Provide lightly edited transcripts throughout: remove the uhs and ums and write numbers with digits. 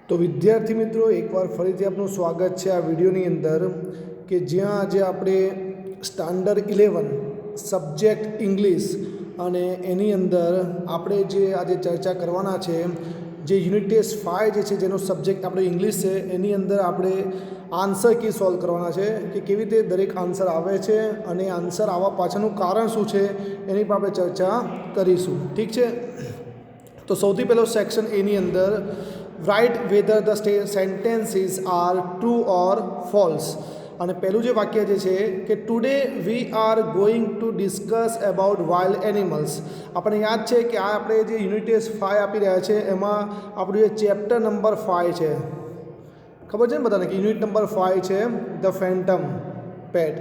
तो विद्यार्थी मित्रों एक बार फरीथी आपનું સ્વાગત છે આ વિડિયોની અંદર કે જ્યાં આજે આપણે સ્ટાન્ડર્ડ 11 સબ્જેક્ટ ઇંગ્લિશ અને એની અંદર આપણે જે આજે ચર્ચા કરવાના છે જે યુનિટ ટેસ્ટ 5 જે છે જેનો સબ્જેક્ટ આપણો ઇંગ્લિશ છે એની અંદર આપણે આન્સર કી સોલ્વ કરવાના છે કે કેવી રીતે દરેક આન્સર આવે છે અને આન્સર આવવા પાછળનું કારણ શું છે એની પર આપણે ચર્ચા કરીશું ઠીક છે તો સૌથી પહેલો સેક્શન એની અંદર write whether the sentences are true or false અને પહેલું જે વાક્ય જે છે કે today we are going to discuss about wild animals આપણને યાદ છે કે આ આપણે જે યુનિટ ટેસ્ટ 5 આપી રહ્યા છે એમાં આપણું જે ચેપ્ટર નંબર 5 છે ખબર છે ને બધાને કે યુનિટ નંબર 5 છે ધ ફેન્ટમ પેટ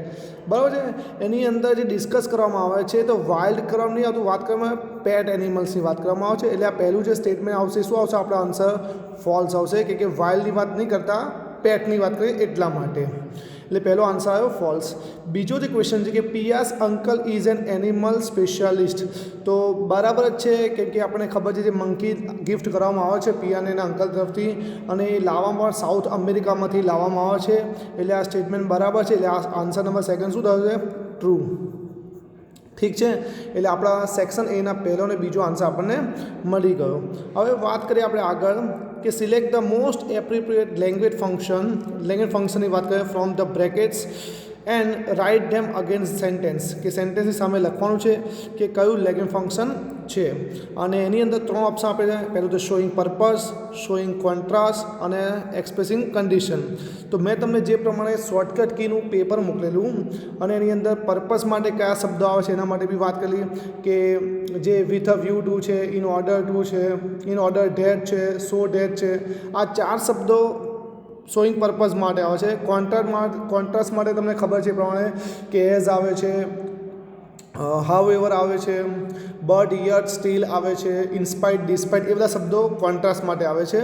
બરાબર છે એની અંદર જે ડિસ્કસ કરવામાં આવે છે તો વાઇલ્ડ કરવામાં નહીં આવતું વાત કરવામાં પેટ એનિમલ્સની વાત કરવામાં આવે છે એટલે આ પહેલું જે સ્ટેટમેન્ટ આવશે શું આવશે આપણો આન્સર ફોલ્સ આવશે કે વાઇલ્ડની વાત નહીં કરતા પેટની વાત કરીએ એટલા માટે એટલે પહેલો આન્સર આવ્યો ફોલ્સ બીજો જે ક્વેશ્ચન છે કે Pia's uncle is an animal specialist તો બરાબર જ છે કેમ કે આપણને ખબર છે જે મંકી ગિફ્ટ કરવામાં આવે છે પિયાને એના અંકલ તરફથી અને એ લાવવામાં સાઉથ અમેરિકામાંથી લાવવામાં આવે છે એટલે આ સ્ટેટમેન્ટ બરાબર છે એટલે આ આન્સર નંબર સેકન્ડ શું થશે ટ્રુ ઠીક છે એટલે આપણા સેક્શન એના પહેલો અને બીજો આન્સર આપણને મળી ગયો હવે વાત કરીએ આપણે આગળ કે select the most appropriate language ફંક્શનની વાત કરીએ from the brackets and write them against sentence કે સેન્ટેન્સની સામે લખવાનું છે કે કયું લેંગ્વેજ ફંક્શન છે અને એની અંદર 3 ઓપ્શન આપે છે પહેલું તો શોઈંગ પર્પઝ શોઈંગ કોન્ટ્રાસ્ટ અને એક્સપ્રેસિંગ કન્ડિશન તો મેં તમને જે પ્રમાણે શોર્ટકટ કીનું પેપર મોકલેલું અને એની અંદર પર્પઝ માટે કયા શબ્દો આવે છે એના માટે બી વાત કરી કે જે વિથ અ વ્યૂ ટુ છે ઇન ઓર્ડર ટુ છે ઇન ઓર્ડર ધેટ છે સો ધેટ છે આ 4 શબ્દો શોઈંગ પર્પઝ માટે આવે છે કોન્ટ્રાસ્ટ માટે તમને ખબર છે એ પ્રમાણે કે એઝ આવે છે હાઉ એવર આવે છે બટ યટ સ્ટીલ આવે છે ઇન્સ્પાઇટ ડિસ્પાઇટ એ બધા શબ્દો કોન્ટ્રાસ્ટ માટે આવે છે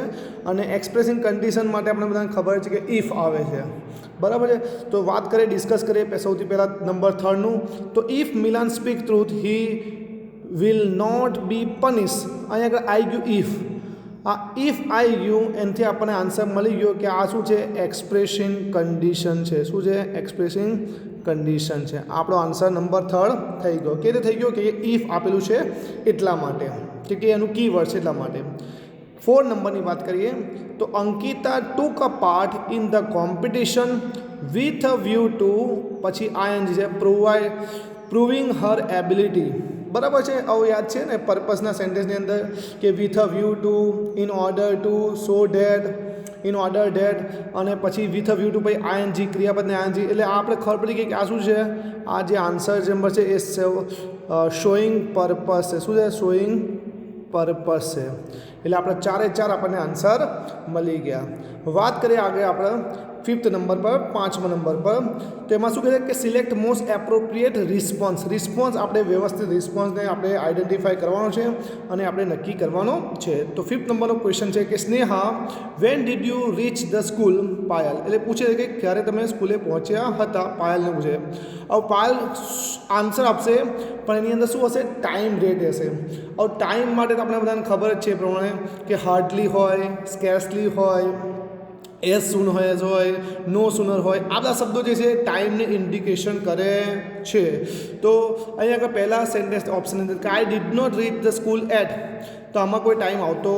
અને એક્સપ્રેસિંગ કન્ડિશન માટે આપણે બધાને ખબર છે કે ઇફ આવે છે બરાબર છે તો વાત કરીએ ડિસ્કસ કરીએ સૌથી પહેલાં નંબર 3 નું તો if Milan speak truth he will not be punish અહીંયા આગળ આઈ ગયું ઇફ આ ઇફ આઈ ગયું એનાથી આપણને આન્સર મળી ગયો કે આ શું છે એક્સપ્રેસિંગ કન્ડિશન છે શું છે એક્સપ્રેસિંગ કન્ડિશન છે આપણો આન્સર નંબર 3 થઈ ગયો કે રીતે થઈ ગયો કે ઇફ આપેલું છે એટલા માટે કે એનું કીવર્ડ છે એટલા માટે 4 નંબરની વાત કરીએ તો Ankita took a part in the competition with a view to પછી આઈએનજી છે પ્રૂવિંગ હર એબિલિટી બરાબર છે આવું યાદ છે ને પર્પઝના સેન્ટેન્સની અંદર કે with a view two in order to so date in order date અને પછી વિથ અ વ્યૂ ટુ પછી આઈએનજી ક્રિયાપદને આઈએનજી એટલે આપણે ખબર પડી ગઈ કે આ શું છે આ જે આન્સર નંબર છે એ શોઈંગ પર્પઝ છે શું છે શોઈંગ પર્પઝ છે એટલે આપણે 4 આપણને આન્સર મળી ગયા વાત કરીએ આગળ આપણે 5th નંબર પર 5મા નંબર પર તો એમાં શું કહે છે કે સિલેક્ટ મોસ્ટ એપ્રોપ્રિએટ રિસ્પોન્સ આપણે વ્યવસ્થિત રિસ્પોન્સને આપણે આઈડેન્ટિફાઈ કરવાનો છે અને આપણે નક્કી કરવાનો છે તો 5th નંબરનો ક્વેશ્ચન છે કે Sneha when did you rich the school Payal એટલે પૂછે છે કે ક્યારે તમે સ્કૂલે પહોંચ્યા હતા પાયલને પૂછે હવે પાયલ આન્સર આપશે પણ એની અંદર શું હશે ટાઈમ રેટ હશે હવે ટાઈમ માટે તો આપણે બધાને ખબર જ છે એ પ્રમાણે કે હાર્ડલી હોય સ્કેર્સલી હોય એઝ સૂન હોય એઝ હોય નો સુનર હોય આ બધા શબ્દો જે છે ટાઈમને ઇન્ડિકેશન કરે છે તો અહીંયા આગળ પહેલાં સેન્ટેન્સ ઓપ્શન અંદર કે I did not reach the school at તો આમાં કોઈ ટાઈમ આવતો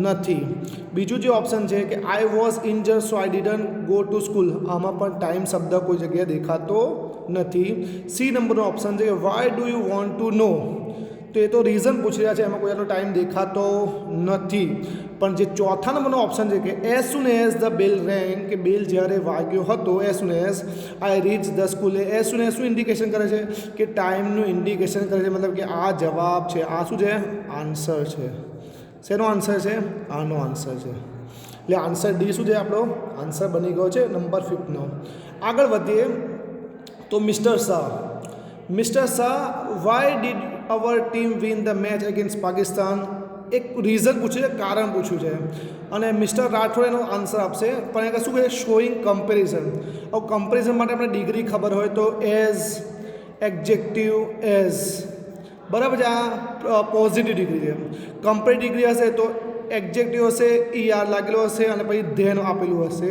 નથી બીજું જે ઓપ્શન છે કે I was injured so I didn't go to school આમાં પણ ટાઈમ શબ્દ કોઈ જગ્યાએ દેખાતો નથી સી નંબરનો ઓપ્શન છે કે why do you want to know તો એ તો રીઝન પૂછી રહ્યા છે એમાં કોઈ એનો ટાઈમ દેખાતો નથી પણ જે ચોથા નંબરનો ઓપ્શન છે કે as soon as the bell રેંગ કે બેલ જ્યારે વાગ્યો હતો as soon as I reach the સ્કૂલે એઝ સુન એઝ શું ઇન્ડિકેશન કરે છે કે ટાઈમનું ઇન્ડિકેશન કરે છે મતલબ કે આ જવાબ છે આ શું છે આન્સર છે શેનો આન્સર છે આનો આન્સર છે એટલે આન્સર ડી શું છે આપણો આન્સર બની ગયો છે નંબર 5 નો આગળ વધીએ તો mister Shah why did hour team win the match against Pakistan એક રીઝન પૂછ્યું છે કારણ પૂછ્યું છે અને મિસ્ટર રાઠોડ એનો આન્સર આપશે પણ એ શું કહે શોઈંગ કમ્પેરિઝન હવે કમ્પેરિઝન માટે આપણે ડિગ્રી ખબર હોય તો એઝ એક્ઝેક્ટિવ એઝ બરાબર છે આ પોઝિટિવ ડિગ્રી છે કમ્પેરેટિવ ડિગ્રી હશે તો એડજેક્ટિવ હશે ER લાગેલો હશે અને પછી ધેન આપેલું હશે.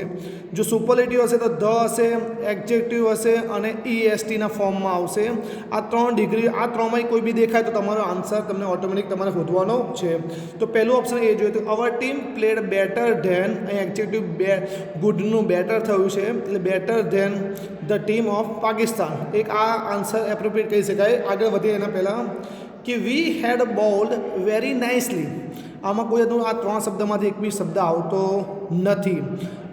જો સુપરલેટિવ હશે તો ધ હશે, એડજેક્ટિવ હશે અને EST ના ફોર્મમાં આવશે. આ 3 ડિગ્રી, આ 3માંથી કોઈ બી દેખાય તો તમારો આન્સર તમને ઓટોમેટિક તમારે શોધવાનો છે. તો પહેલું ઓપ્શન એ જોઈએ તો our team played better than, અહીં એડજેક્ટિવ ગુડનું બેટર થયું છે એટલે better than the team of Pakistan. એક આ આન્સર એપ્રોપ્રિએટ કહી શકાય. આગળ વધીએ એના પહેલાં કે વી હેડ બોલ્ડ વેરી નાઇસલી. આમાં કોઈ આ 3 શબ્દમાંથી એક બી શબ્દ આવતો નથી.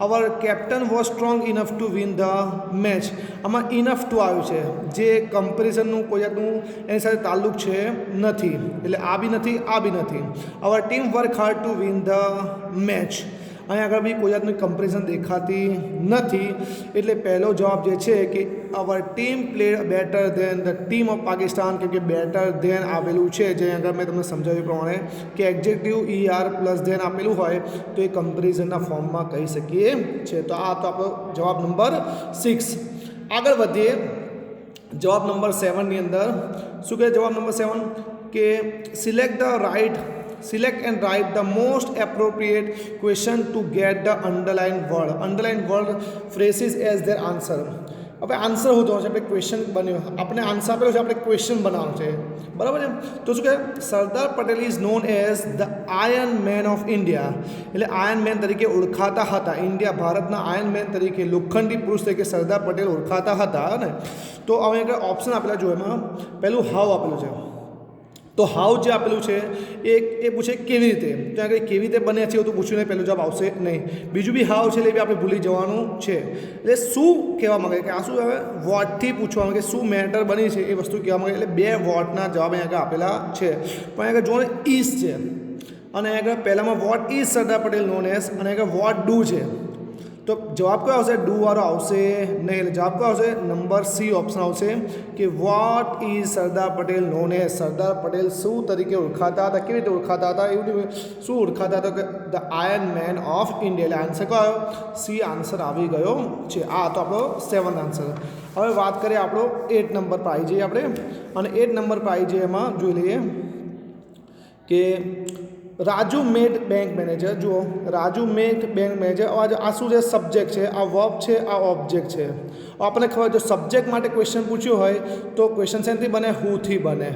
Our captain was strong enough to win the match. આમાં ઇનફ ટુ આવ્યું છે, જે કમ્પેરિઝનનું કોઈ જાતનું એની સાથે તાલ્લુક છે નથી, એટલે આ બી નથી, આ બી નથી. અવર team work hard two win the match. અહીં આગળ બી કોઈ જાતની કમ્પેરિઝન દેખાતી નથી, એટલે પહેલો જવાબ જે છે કે our team played better than the team of Pakistan, કેમ કે બેટર ધેન આવેલું છે, જે આગળ મેં તમને સમજાવ્યું પ્રમાણે કે એડજેક્ટિવ ER પ્લસ ધેન આપેલું હોય તો એ કમ્પેરિઝનના ફોર્મમાં કહી શકીએ છે. તો આ તો આપણો જવાબ નંબર 6. આગળ વધીએ જવાબ નંબર 7ની અંદર. શું કહે જવાબ નંબર 7 કે Select and write the most appropriate question to get the underlined word. Underlined word phrases as their answer. હવે આન્સર શું થવાનું છે? આપણે ક્વેશ્ચન બન્યો, આપણે આન્સર આપેલો છે, આપણે ક્વેશ્ચન બનાવવાનું છે, બરાબર છે. તો શું કહે Sardar Patel is known as the iron man of India. એટલે આયર્ન મેન તરીકે ઓળખાતા હતા. ઇન્ડિયા, ભારતના આયર્ન મેન તરીકે, લોખંડી પુરુષ તરીકે સરદાર પટેલ ઓળખાતા હતા ને. તો હવે એક ઓપ્શન આપેલા જો, એમાં પહેલું હાવ આપેલું છે. તો હાવ જે આપેલું છે એ પૂછે કેવી રીતે, ત્યાં આગળ કેવી રીતે બન્યા છે એવું તો પૂછ્યું નહીં, પહેલો જવાબ આવશે નહીં. બીજું બી હાવ છે એટલે બી આપણે ભૂલી જવાનું છે. એટલે શું કહેવા માંગે કે આ શું હવે વોટથી પૂછવાનું કે શું મેટર બની છે એ વસ્તુ કહેવા માંગે. એટલે 2 વોટના જવાબ અહીં આગળ આપેલા છે. પણ આગળ જો ઇઝ છે અને આગળ પહેલામાં what is Sardar Patel known as અને આગળ વોટ ડુ છે. તો જવાબ કયો આવશે? ડુ વાળો આવશે નહીં. એટલે જવાબ કયો આવશે? નંબર C ઓપ્શન આવશે કે what is Sardar Patel known as. Sardar Patel શું તરીકે ઓળખાતા હતા, કેવી રીતે ઓળખાતા હતા, એવું શું ઓળખાતા હતા કે the iron man of India. એટલે આન્સર કયો આવ્યો? C આન્સર આવી ગયો છે. આ તો આપણો 7th આન્સર. હવે વાત કરીએ આપણો 8 નંબર પર આવી જઈએ આપણે, અને 8 નંબર પર આવી જઈએ એમાં જોઈ લઈએ કે રાજુ મેડ બેંક મેનેજર. જુઓ રાજુ મેડ બેંક મેનેજર. આ શું છે? સબ્જેક્ટ છે, આ વર્બ છે, આ ઓબ્જેક્ટ છે. આપણને ખબર, જો સબ્જેક્ટ માટે ક્વેશ્ચન પૂછ્યું હોય તો ક્વેશ્ચન શેનથી બને? હુથી બને.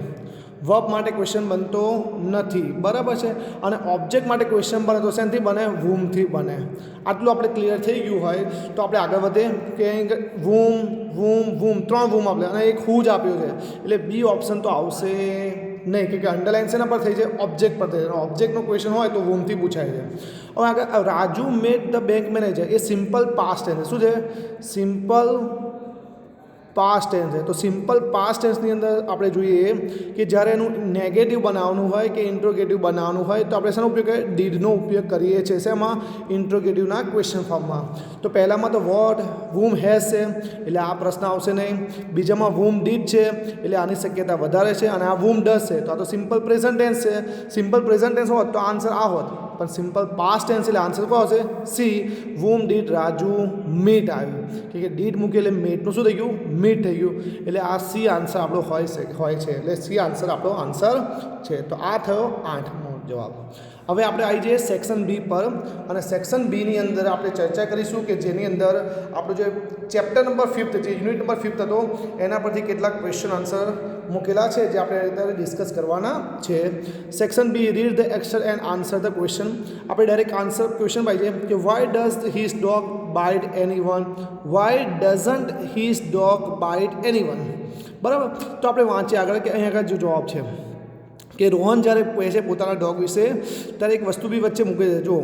વર્બ માટે ક્વેશ્ચન બનતો નથી, બરાબર છે. અને ઓબ્જેક્ટ માટે ક્વેશ્ચન બને તો શેનથી બને? વૂમથી બને. આટલું આપણે ક્લિયર થઈ ગયું હોય તો આપણે આગળ વધીએ કે વૂમ, વૂમ, વૂમ, 3 વૂમ આપણે અને એક હુ જ આપ્યું છે, એટલે બી ઓપ્શન તો આવશે નહીં, કે અંડરલાઇન શેના પર થઈ જાય? ઓબ્જેક્ટ પર થઈ જાય. ઓબ્જેક્ટનો ક્વેશ્ચન હોય તો વૂમથી પૂછાય છે. હવે આગળ Raju made the bank manager, એ સિમ્પલ પાસ્ટ ટેન્સ. શું છે? સિમ્પલ પાસ્ટ ટેન્સ છે. તો સિમ્પલ પાસ્ટ ટેન્સની અંદર આપણે જોઈએ કે જ્યારે એનું નેગેટિવ બનાવવાનું હોય કે ઇન્ટ્રોગેટિવ બનાવવાનું હોય તો આપણે શેનો ઉપયોગ કરીએ? ડીડનો ઉપયોગ કરીએ છીએ. શેમાં? ઇન્ટ્રોગેટિવના ક્વેશ્ચન ફોર્મમાં. તો પહેલામાં તો વોટ વૂમ હેઝ છે એટલે આ પ્રશ્ન આવશે નહીં. બીજામાં વૂમ ડીડ છે એટલે આની શક્યતા વધારે છે, અને આ વૂમ ડઝ છે તો આ તો સિમ્પલ પ્રેઝન્ટ ટેન્સ છે. સિમ્પલ પ્રેઝન્ટ ટેન્સ હોત તો આન્સર આ હોત, પણ સિમ્પલ પાસ્ટ ટેન્સ એટલે આન્સર શું આવશે? C વૂમ ડીડ રાજુ મીટ આવ્યું, કે ડીડ મૂકી એટલે મીટનું શું થઈ ગયું? મીટ થઈ ગયું. એટલે આ C આન્સર આપણો હોય છે. એટલે C આન્સર આપણો આન્સર છે. તો આ થયો 8મો જવાબ. હવે આપણે આવી જઈએ સેક્શન B પર, અને સેક્શન Bની અંદર આપણે ચર્ચા કરીશું કે જેની અંદર આપણું જે ચેપ્ટર નંબર 5th, જે યુનિટ નંબર 5th હતો એના પરથી કેટલાક ક્વેશ્ચન આન્સર મૂકેલા છે જે આપણે અત્યારે ડિસ્કસ કરવાના છે. Section B, read the extract and answer the question. આપણે ડાયરેક્ટ આન્સર ક્વેશ્ચન પાઈ જઈએ કે why does his dog bite anyone? Why doesn't his dog bite anyone? બરાબર. તો આપણે વાંચીએ આગળ કે અહીં આગળ જો જવાબ છે કે રોહન જ્યારે કહે છે પોતાના ડોગ વિશે ત્યારે એક વસ્તુ બી વચ્ચે મૂકી દે. જો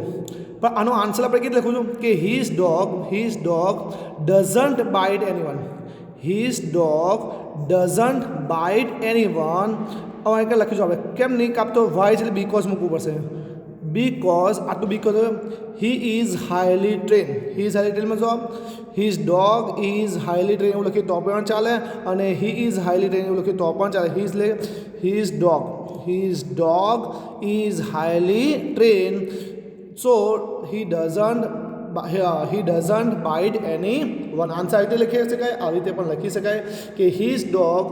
પણ આનો આન્સર આપણે કેવી લખું છું કે his dog doesn't bite anyone. His dog doesn't bite anyone. હવે અહીં લખ્યું છે આપણે, કેમ નહીં કાપતો? વાય છે એટલે બીકોઝ મૂકવું પડશે. બીકોઝ, આટલું because he is highly train. He is highly ટ્રેનમાં જવાબ his dog is highly train એવું લખ્યું તો પણ ચાલે, અને હી ઇઝ હાઈલી ટ્રેન એવું લખ્યું તો પણ ચાલે. His dog is highly train, so he doesn't bite any one. Answer આવી રીતે લખી શકાય, આવી રીતે પણ લખી શકાય કે his dog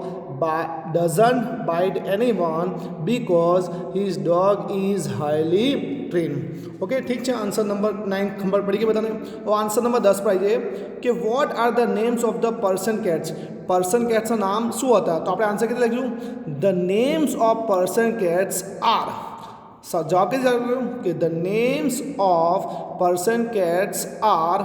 doesn't bite anyone because his dog is highly train. Okay ठीक है, आंसर नंबर 9 खबर पड़ी गई बताने। और आंसर नंबर 10 पर आइए कि what are the names of the Persian cats. Persian cats नाम शू होता है, तो આપણે આન્સર કેવી લખીશું? The names of Persian cats are. જવાબ કેવી લખ્યું કે the names of Persian cats are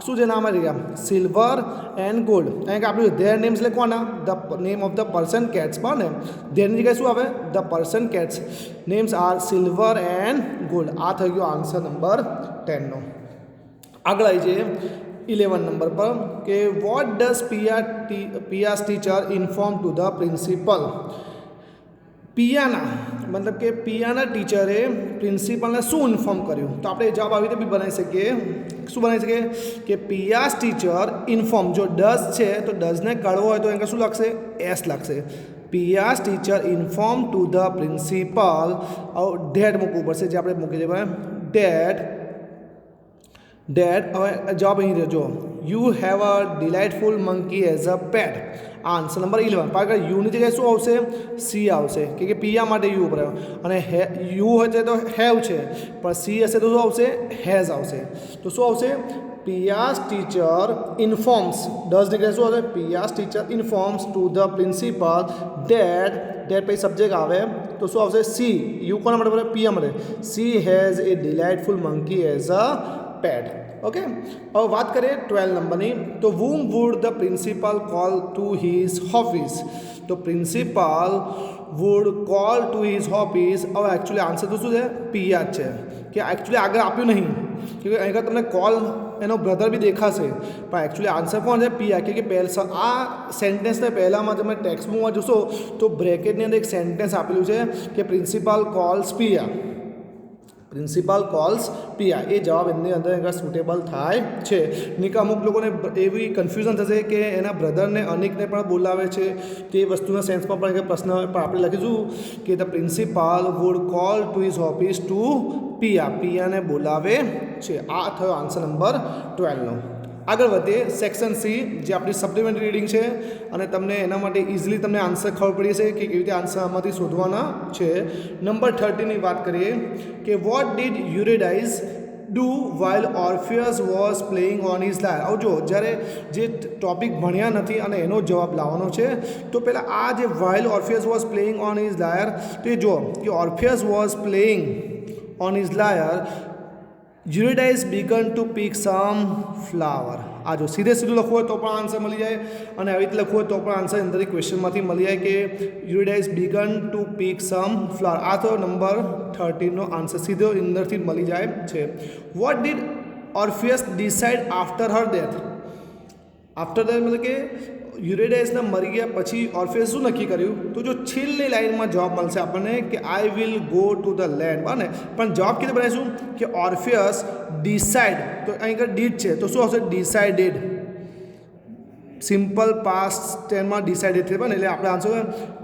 શું છે નામ આવી ગયા? Silver and gold. કારણ કે આપણે ધેર નેમ્સ લખવાના, the name of the Persian cats પણ ને ધેરની જગ્યાએ શું આવે? The Persian cats names R silver and gold. આ થઈ ગયો આન્સર નંબર 10 નો। આગળ આવી જઈએ 11 નંબર પર કે what does Pia's teacher inform to the principal. પિયાના मतलब કે પિયાના ટીચરે પ્રિન્સિપલને શું ઇન્ફોર્મ કર્યું? તો આપણે જવાબ આવી રીતે બી બનાવી શકીએ। શું બનાવી શકીએ કે પિયાસ ટીચર ઇન્ફોર્મ, જો ડઝ છે તો ડઝને કાઢવો હોય તો એને શું લાગશે? એસ લાગશે। Pia's teacher inform to the principal, that મૂકવું પડશે, જે આપણે મૂકી દઈએ ડેટ। હવે જવાબ અહીં રહેજો, you have a delightful monkey as a pet. આ આન્સર નંબર 11। પાછળ યુની જગ્યાએ શું આવશે? સી આવશે, કે પિયા માટે યુ વપરાયો, અને યુ હશે તો હેવ છે, પણ સી હશે તો શું આવશે? હેઝ આવશે। તો શું આવશે? પિયાસ ટીચર ઇન્ફોર્મ્સ, ડઝ નીકળે શું આવશે? Pia's teacher informs to the principal that પછી સબ્જેક્ટ આવે તો શું આવશે? સી। યુ કોના માટે બોલે? પિયા માટે। She has a delightful monkey as a pet. Okay, अब बात करें 12 नंबर की, तो whom would the principal call to his office। तो principal would call to his office। अब एक्चुअली आंसर तो शू है? पिया है, कि एक्चुअली आगे आप्યું नहीं, क्योंकि અહીં તમને કોલ એનો બ્રધર બી દેખાશે, પણ एक्चुअली आंसर કોણ છે? पिया। क्योंकि પહેલા આ સેન્ટેન્સને પહેલામાં તમે ટેક્સ્ટ બુકમાં જોશો તો બ્રેકેટની અંદર એક સેન્ટેન્સ આપેલું છે કે પ્રિન્સિપાલ કોલ્સ પિયા। પ્રિન્સિપાલ કોલ્સ પિયા, એ જવાબ એની અંદર આગળ સુટેબલ થાય છે। નહીં કે અમુક લોકોને એવી કન્ફ્યુઝન થશે કે એના બ્રધરને અનિકને પણ બોલાવે છે, તે વસ્તુના સેન્સમાં પણ એક પ્રશ્ન પણ આપણે લખીશું કે the principal would call to his office to Pia, પિયાને બોલાવે છે। આ થયો આન્સર નંબર 12 નો। આગળ વધીએ સેક્શન સી, જે આપણી સપ્લિમેન્ટરી રીડિંગ છે, અને તમને એના માટે ઇઝીલી તમને આન્સર ખબર પડી છે કે કેવી રીતે આન્સર આમાંથી શોધવાના છે। નંબર 30 ની વાત કરીએ કે what did Eurydice do while Orpheus was playing on his lyre. આવ જો જ્યારે જે ટોપિક ભણ્યા નથી અને એનો જવાબ લાવવાનો છે, તો પહેલાં આ જે while Orpheus was playing on his lyre, તો એ જો કે Orpheus was playing on his lyre Eurydice began to pick some flower. આ જો સીધે સીધું લખવું હોય તો પણ આન્સર મળી જાય, અને આવી રીતે લખવું હોય તો પણ આન્સર અંદર ક્વેશ્ચનમાંથી મળી જાય કે યુરિડાઇઝ began to pick some flower. આ તો નંબર 13 નો આન્સર સીધો અંદરથી મળી જાય છે। What did Orpheus decide after her death. After death मतलब કે યુરિડાઇઝના મરી ગયા પછી ઓર્ફિયસ શું નક્કી કર્યું? તો જો છેલ્લી લાઇનમાં જવાબ મળશે આપણને કે I will go to the land, બરાબર ને? પણ જવાબ કેવી બનાવીશું કે ઓર્ફિયસ ડિસાઇડ, તો અહીં આગળ ડીડ છે તો શું આવશે? ડિસાઇડેડ। સિમ્પલ પાસ્ટ ટેન્સમાં ડિસાઇડેડ છે, બરાબર? એટલે આપણે આન્સર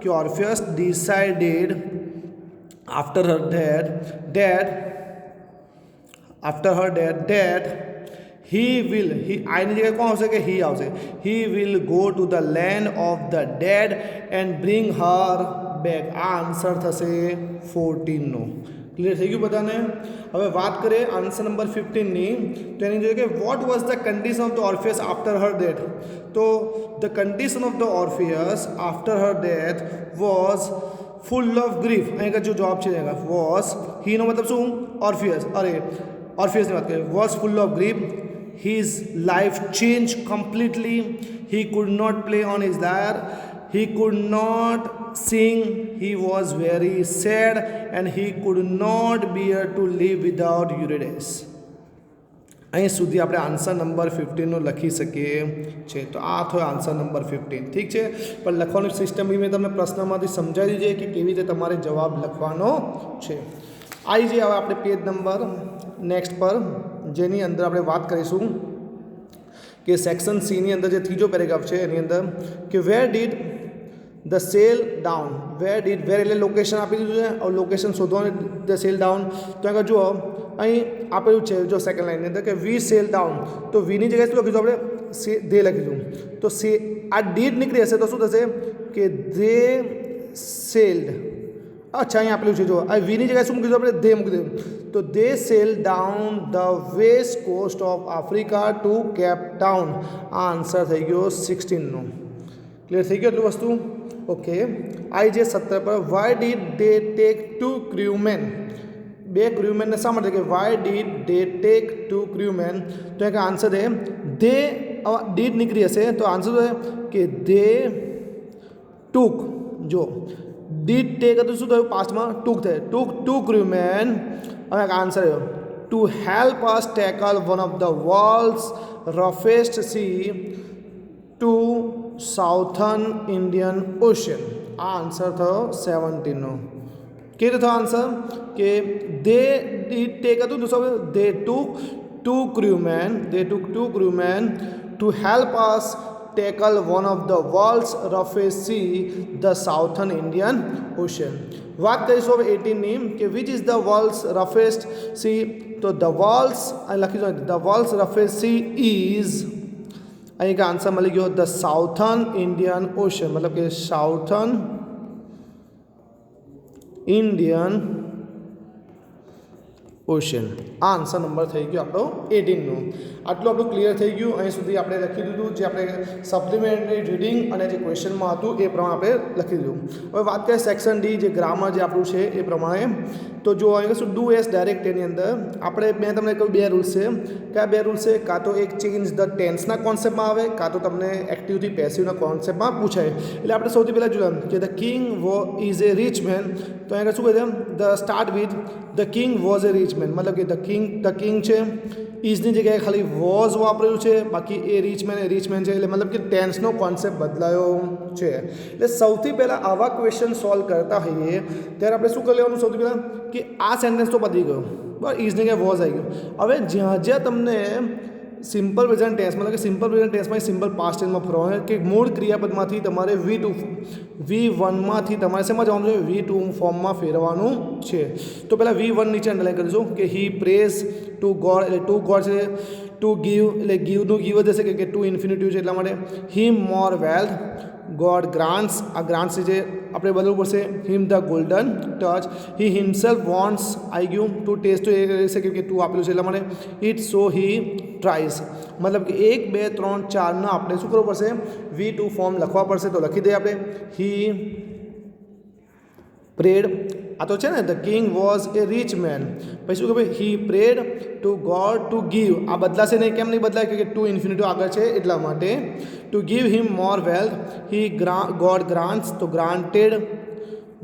કે Orpheus decided after her death he will, આની જગ્યાએ કોણ આવશે? કે he આવશે। he will go to the land of the dead and bring her back। આ આન્સર થશે 14 નો। ક્લિયર થઈ ગયું બધાને? હવે વાત કરીએ આન્સર નંબર 15 ની, તો એની જોઈએ કે what was the condition of the Orpheus after her death. તો the condition of the Orpheus after her death was full of grief. અહીં જો જવાબ છે વોઝ, હીનો મતલબ શું? ઓર્ફિયસ, અરે ઓર્ફિયસની વાત કરીએ, was full of grief. His life changed completely. He could not play on his lyre. He could not sing. He was very sad, and he could not bear to live without Eurydice। અહીં સુધી આપણે answer number 15 નો લખી શકીએ છે। તો આ થયો answer number 15। ઠીક છે, પણ લખવાની સિસ્ટમ બી મેં તમને પ્રશ્નમાંથી સમજાવી દીધી કે કેવી રીતે તમારે જવાબ લખવાનો છે। આવી જઈએ હવે આપણે પેજ નંબર નેક્સ્ટ પર, જેની અંદર આપણે વાત કરીશું કે સેક્શન સીની અંદર જે ત્રીજો પેરેગ્રાફ છે એની અંદર કે where did the sail down. Where એટલે લોકેશન આપી દીધું છે, और લોકેશન શોધવાનું ધ સેલ ડાઉન। તો આગળ જુઓ અહીં આપેલું છે જો સેકન્ડ લાઇનની અંદર કે વી સેલ ડાઉન, તો વીની જગ્યાએ શું લખીશું? આપણે દે લખીશું। તો આ ડીડ નીકળી હશે તો શું થશે કે દે સેલ્ડ। अच्छा, અહીં આપેલું છે જો આ વીની જગ્યાએ શું મૂકી દીધું? આપણે દે મૂકી દીધું। તો તો they sail down the west coast of Africa to Cape Town. આ આન્સર થઈ ગયો 16નો. ક્લિયર થઈ ગયો એટલું વસ્તુ. ઓકે, આઈ જે 17 પર વાય ડીડ દે ટેક 2 ક્રૂમેન. 2 ક્રૂમેનને શા માટે કે વાય ડીડ દે ટેક 2 ક્રૂમેન. તો એક આન્સર છે દે, ડીડ નીકળી હશે તો આન્સર છે કે દે ટૂક. જો ડીડ ટેક હતું શું થયું પાસ્ટમાં ટૂક થાય, ટૂક 2 ક્રૂમેન. હવે એક આન્સર આવ્યો to help us tackle one of the world's roughest sea to southern Indian Ocean. આ આન્સર થયો 17નો. કેવી રીતે થયો આન્સર કે દે ડીડ ટેક હતું તો શું દે ટુક 2 crewmen, they took 2 crewmen to help us tackle one of the world's roughest sea, the southern Indian Ocean. વાત કરીશું હવે 18ની કે which is the world's roughest sea. તો ધ વર્લ્ડ્સ અહીં લખી દો, the world's roughest sea is, અહીં એક આન્સર મળી ગયો ધ સાઉથર્ન ઇન્ડિયન ઓશન, મતલબ કે સાઉથર્ન ઇન્ડિયન ઓશન. આ આન્સર નંબર થઈ ગયો આપણો 18નો. આટલું આપણું ક્લિયર થઈ ગયું. અહીં સુધી આપણે લખી દીધું જે આપણે સપ્લિમેન્ટરી રીડિંગ અને જે ક્વેશ્ચનમાં હતું એ પ્રમાણે આપણે લખી દીધું. હવે વાત કરીએ સેક્શન ડી જે ગ્રામર જે આપણું છે એ પ્રમાણે. તો જો અહીં કશું ડુ એસ ડાયરેક્ટ એની અંદર આપણે મેં તમને કહ્યું 2 રૂલ્સ છે. કયા 2 રૂલ્સ છે? કાં તો એક ચેન્જ ધ ટેન્સના કોન્સેપ્ટમાં આવે, કાં તો તમને એક્ટિવથી પેસિવના કોન્સેપ્ટમાં પૂછાય. એટલે આપણે સૌથી પહેલાં જોયું કે the king is A rich main. તો અહીંયા શું કહે છે? The start with the king was a rich main, મતલબ કે ધ કિંગ છે, ઇઝની જગ્યાએ ખાલી વોઝ વાપરેલું છે, બાકી એ રિચ મેન છે. એટલે મતલબ કે ટેન્સનો કોન્સેપ્ટ બદલાયો છે. એટલે સૌથી પહેલાં આવા ક્વેશ્ચન સોલ્વ કરતા હોઈએ ત્યારે આપણે શું કરી લેવાનું? સૌથી પહેલાં કે આ સેન્ટેન્સ તો પતી ગયો બરાબર, ઇઝની જગ્યાએ વોઝ આવી ગયો. હવે જ્યાં જ્યાં તમને સિમ્પલ પ્રેઝન્ટ ટેન્સ મતલબ કે સિમ્પલ પ્રેઝન્ટ ટેન્સમાં સિમ્પલ પાસ્ટ ટેન્સમાં ફરવાનું કે મૂળ ક્રિયાપદમાંથી તમારે V1માંથી તમારે શેમાં જવાનું છે? V2 ફોર્મમાં ફેરવાનું છે. તો પહેલાં V1 નીચે અંડરલાઈન કરીશું કે હી પ્રેઝ ટુ ગોડ, એટલે ટુ ગોડ છે. ટુ ગીવ એટલે ગીવનું ગીવ જ હશે કે ટુ ઇન્ફિનિટિવ છે એટલા માટે. હિમ મોર વેલ્થ, ગોડ ગ્રાન્ટ્સ, આ ગ્રાન્ટ્સ છે આપણે બદલવું પડશે. હિમ the golden touch, he himself wants, આવી ગયું ટુ ટેસ્ટ, તો એ રહેશે કે ટુ આપેલું છે એટલા માટે. ઇટ સો હી ટ્રાઇઝ, મતલબ કે 1 2 3 4ના આપણે શું કરવું પડશે? V2 ફોર્મ લખવા પડશે. તો લખી દઈએ આપણે હી પ્રેડ. આ તો છે ને the king was a rich man. પછી શું કે ભાઈ he prayed to God to give. આ બદલાશે નહીં. કેમ નહીં બદલાય? કે ટુ ઇન્ફિનિટિવ આગળ છે એટલા માટે. Two give him more wealth, હી ગોડ ગ્રાન્ટ્સ, તો ગ્રાન્ટેડ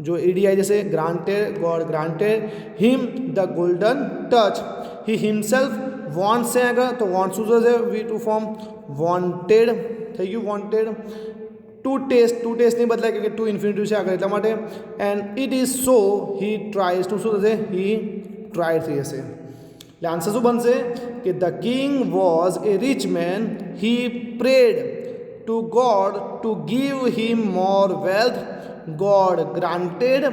જો એડી આવી જશે, granted, God granted. Him the golden touch, he himself wants છે આગળ, તો વોન્ટ શું થશે? V2 ફોર્મ વોન્ટેડ થઈ ગયું, વોન્ટેડ. ટુ ટેસ્ટ નહીં બદલાય કે ટુ ઇન્ફિનિટિવ છે આગળ એટલા માટે. And it is so he tries, to શું થશે? હી ટ્રાઇડ થઈ જશે. એટલે આન્સર શું બનશે? કે the king was a rich man, he prayed to God to give him more wealth, God granted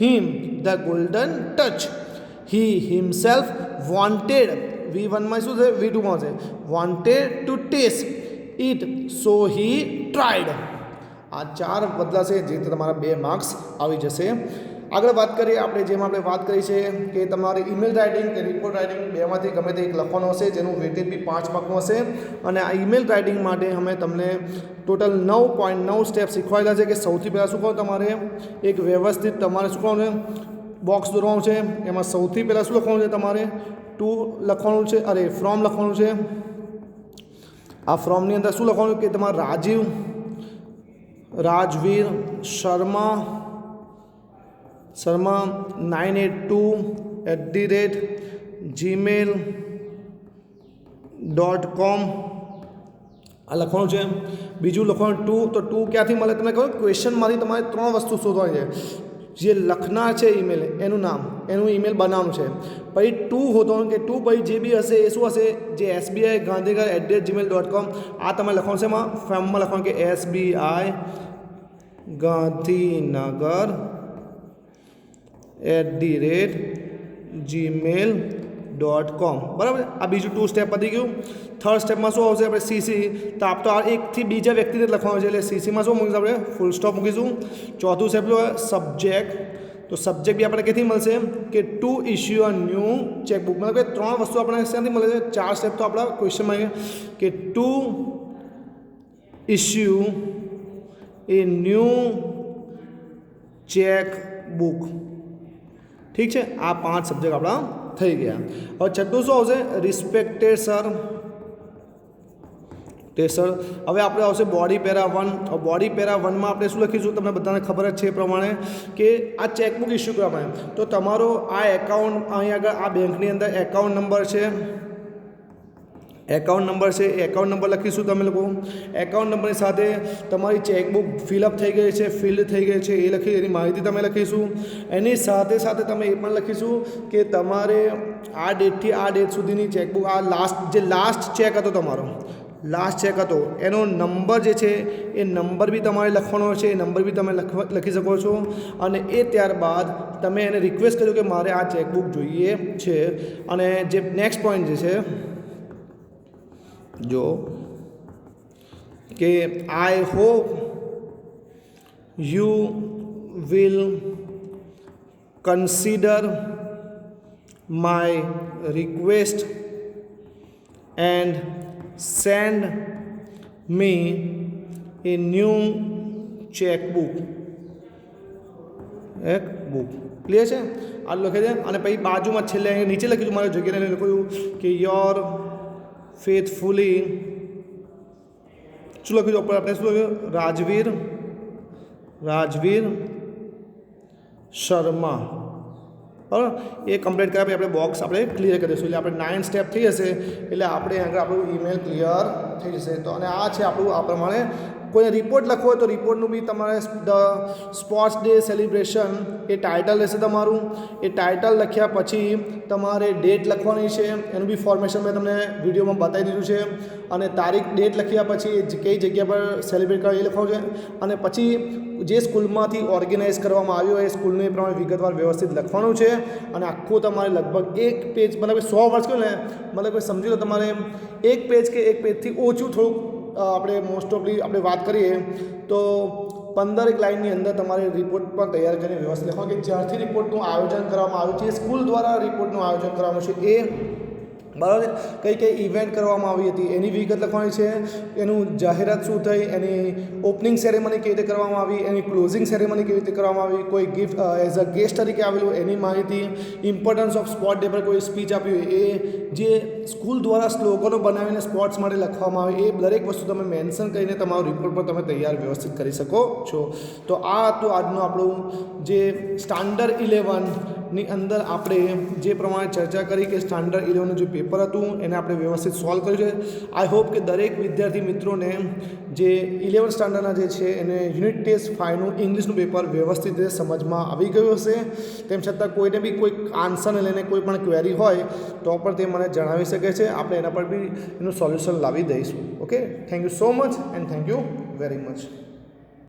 him the golden touch, he himself wanted. V1માં શું છે? V2માં છે wanted to taste it, so he tried. આ 4 બદલાશે, જે તમારા 2 marks આવી જશે. આગળ વાત કરીએ આપણે, જેમાં આપણે વાત કરી છે કે તમારે ઈમેલ રાઇટિંગ કે રિપોર્ટ રાઇટિંગ બેમાંથી ગમે તે એક લખવાનું હશે, જેનું વેટેજ બી 5 માર્કનું હશે. અને આ ઈમેલ રાઇટિંગ માટે અમે તમને ટોટલ 9.9 સ્ટેપ શીખવાયેલા છે. કે સૌથી પહેલાં શું કહો? તમારે એક વ્યવસ્થિત તમારે શું કરવાનું છે? બોક્સ દોરવાનું છે. એમાં સૌથી પહેલાં શું લખવાનું છે? તમારે ટુ લખવાનું છે, ફ્રોમ લખવાનું છે. આ ફ્રોમની અંદર શું લખવાનું કે તમારે રાજીવ, રાજવીર શર્મા 982@gmail.com આ લખવાનું છે. બીજું લખવાનું ટુ, તો ટુ ક્યાંથી મળે તમને ખબર? ક્વેશ્ચનમાંથી તમારે 3 વસ્તુ શોધવાની છે. જે લખનાર છે ઈમેલ, એનું નામ, એનું ઈમેલ બનાવવાનું છે. પછી ટુ હોતો કે ટુ પછી જે બી હશે એ શું હશે? જે SBI gaandhinagar@gmail.com. આ તમે લખવાનું છે. એમાં ફોર્મમાં લખવાનું કે SBI gaandhinagar@gmail.com. બરાબર. આ બીજું 2 સ્ટેપ પતી ગયું. થર્ડ સ્ટેપમાં શું આવશે? આપણે CC, તો આપ તો આ એકથી બીજા વ્યક્તિને લખવાનું છે એટલે CCમાં શું મૂકીશું? આપણે ફૂલ સ્ટોપ મૂકીશું. ચોથું સ્ટેપ સબ્જેક્ટ, તો સબ્જેક્ટ બી આપણે ક્યાંથી મળશે કે to issue a new chequebook, મતલબ કે 3 વસ્તુ આપણે ક્યાંથી મળે છે, 4 સ્ટેપ તો આપણા ક્વેશ્ચનમાં કે to issue A new chequebook. ઠીક છે, આ 5 સબ્જેક્ટ આપણા થઈ ગયા. હવે છઠ્ઠું શું આવશે, રિસ્પેક્ટેડ સર. સર હવે આપણે આવશે બોડી પેરા 1. બોડી પેરા 1માં આપણે શું લખીશું, તમને બધાને ખબર જ છે એ પ્રમાણે કે આ ચેકબુક ઇસ્યુ કરવા માટે તો તમારો આ એકાઉન્ટ અહીં આગળ આ બેંકની અંદર એકાઉન્ટ નંબર છે, એકાઉન્ટ નંબર છે, એ એકાઉન્ટ નંબર લખીશું તમે લોકો. એકાઉન્ટ નંબરની સાથે તમારી ચેકબુક ફિલઅપ થઈ ગઈ છે, ફિલ્ડ થઈ ગઈ છે એ લખી, એની માહિતી તમે લખીશું. એની સાથે સાથે તમે એ પણ લખીશું કે તમારે આ ડેટથી આ ડેટ સુધીની ચેકબુક, આ લાસ્ટ ચેક હતો તમારો, લાસ્ટ ચેક હતો એનો નંબર જે છે એ નંબર બી તમારે લખવાનો છે, એ નંબર બી તમે લખી શકો છો. અને એ ત્યારબાદ તમે એને રિક્વેસ્ટ કર્યું કે મારે આ ચેકબુક જોઈએ છે. અને જે નેક્સ્ટ પોઈન્ટ જે છે જો કે I hope you will consider my request and send me a new checkbook. એક બુક ક્લિયર છે, આ લખે છે. અને પછી બાજુમાં છેલ્લે નીચે લખ્યું મારે જગ્યાને લખ્યું કે યોર ફેથફુલી, શું લખ્યું ઉપર આપણે, શું લખ્યું, રાજવીર શર્મા. બરાબર, એ કમ્પ્લીટ કર્યા પછી આપણે બોક્સ આપણે ક્લિયર કરીશું. એટલે આપણે 9 સ્ટેપ થઈ જશે એટલે આપણે આગળ આપણું ઈમેલ ક્લિયર થઈ જશે. તો અને આ છે આપણું, આ પ્રમાણે કોઈ રિપોર્ટ લખવો હોય તો રિપોર્ટનું બી તમારે the sports day celebration A title રહેશે તમારું. એ ટાઇટલ લખ્યા પછી તમારે ડેટ લખવાની છે, એનું બી ફોર્મેશન મેં તમને વિડીયોમાં બતાવી દીધું છે. અને તારીખ, ડેટ લખ્યા પછી કઈ જગ્યા પર સેલિબ્રેટ કરવા એ લખવાનું છે. અને પછી જે સ્કૂલમાંથી ઓર્ગેનાઇઝ કરવામાં આવ્યું હોય એ સ્કૂલનું એ પ્રમાણે વિગતવાર વ્યવસ્થિત લખવાનું છે. અને આખું તમારે લગભગ 1 પેજ, મતલબ 100 વર્ષ કહ્યું ને, મતલબ સમજી લો તમારે 1 પેજ કે 1 પેજથી ઓછું થોડુંક આપણે મોસ્ટ ઓફલી આપણે વાત કરીએ તો 15 લાઇનની અંદર તમારે રિપોર્ટ પણ તૈયાર કરીને વ્યવસ્થિત લખવાનું કે જ્યારથી રિપોર્ટનું આયોજન કરવામાં આવ્યું છે, સ્કૂલ દ્વારા રિપોર્ટનું આયોજન કરવામાં છે એ બરાબર, કઈ કઈ ઇવેન્ટ કરવામાં આવી હતી એની વિગત લખવાની છે, એનું જાહેરાત શું થઈ, એની ઓપનિંગ સેરેમની કેવી રીતે કરવામાં આવી, એની ક્લોઝિંગ સેરેમની કેવી રીતે કરવામાં આવી, કોઈ ગિફ્ટ એઝ અ ગેસ્ટ તરીકે આવેલું એની માહિતી, ઇમ્પોર્ટન્સ ઓફ સ્પોર્ટ ડે પર કોઈ સ્પીચ આપ્યું એ, જે સ્કૂલ દ્વારા સ્લોગનો બનાવીને સ્પોર્ટ્સ માટે લખવામાં આવે એ દરેક વસ્તુ તમે મેન્શન કરીને તમારો રિપોર્ટ પર તમે તૈયાર વ્યવસ્થિત કરી શકો છો. તો આ હતું આજનું આપણું જે સ્ટાન્ડર્ડ 11ની અંદર આપણે જે પ્રમાણે ચર્ચા કરી કે સ્ટાન્ડર્ડ 11નું જે પેપર હતું એને આપણે વ્યવસ્થિત સોલ્વ કર્યું છે. આઈ હોપ કે દરેક વિદ્યાર્થી મિત્રોને જે 11 સ્ટાન્ડર્ડના જે છે એને યુનિટ ટેસ્ટ 5નું ઇંગ્લિશનું પેપર વ્યવસ્થિત રીતે સમજમાં આવી ગયું હશે. તેમ છતાં કોઈને બી કોઈ આન્સરને લઈને કોઈ પણ ક્વેરી હોય તો પણ તે મને જણાવી શકે છે, આપણે એના પર બી એનું સોલ્યુશન લાવી દઈશું. Okay, thank you so much and thank you very much.